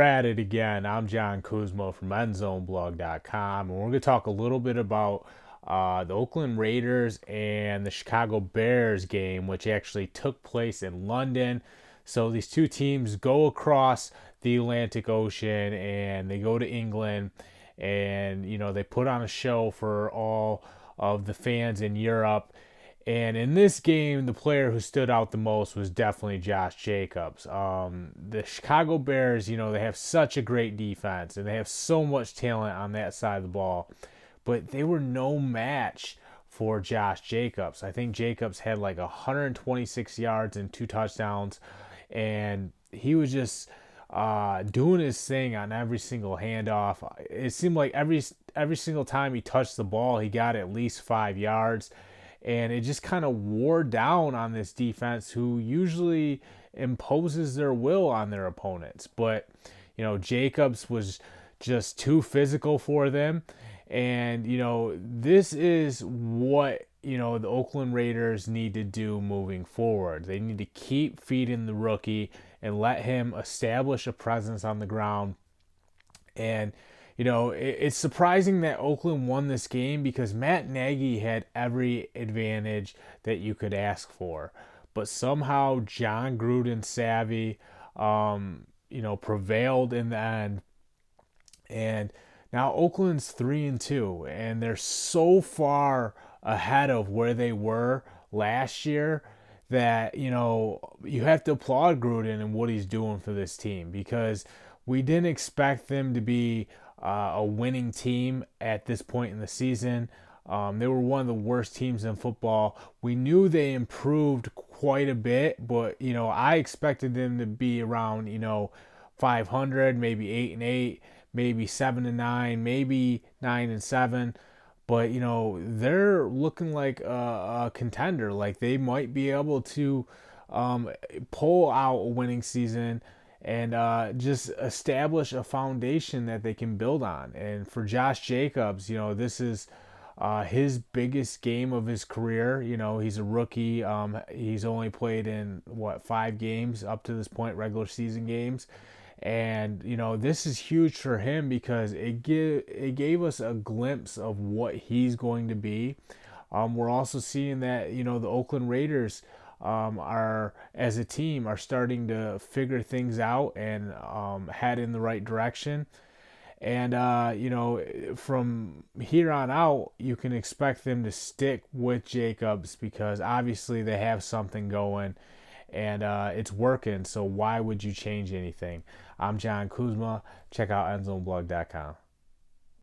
we're at it again. I'm John Kuzma from EndZoneBlog.com, and we're going to talk a little bit about the Oakland Raiders and the Chicago Bears game, which actually took place in London. So these two teams go across the Atlantic Ocean and they go to England, and they put on a show for all of the fans in Europe. And in this game, the player who stood out the most was definitely Josh Jacobs. The Chicago Bears, they have such a great defense and they have so much talent on that side of the ball, but they were no match for Josh Jacobs. I think Jacobs had like 126 yards and 2 touchdowns, and he was just doing his thing on every single handoff. It seemed like every single time he touched the ball, he got at least 5 yards. And it just kind of wore down on this defense, who usually imposes their will on their opponents. But, Jacobs was just too physical for them. And, this is what, the Oakland Raiders need to do moving forward. They need to keep feeding the rookie and let him establish a presence on the ground. And it's surprising that Oakland won this game because Matt Nagy had every advantage that you could ask for. But somehow John Gruden savvy, prevailed in the end. And now Oakland's 3-2, and they're so far ahead of where they were last year that, you have to applaud Gruden and what he's doing for this team, because we didn't expect them to be a winning team at this point in the season. They were one of the worst teams in football. We knew they improved quite a bit, but I expected them to be around 500, maybe 8-8, maybe 7-9, maybe 9-7. But they're looking like a contender. Like they might be able to pull out a winning season and just establish a foundation that they can build on. And for Josh Jacobs, this is his biggest game of his career. He's a rookie. He's only played in 5 games up to this point, regular season games. And this is huge for him because it gave us a glimpse of what he's going to be. We're also seeing that the Oakland Raiders are, as a team, are starting to figure things out and head in the right direction. And from here on out, you can expect them to stick with Jacobs because obviously they have something going and it's working. So why would you change anything? I'm John Kuzma. Check out EndZoneBlog.com.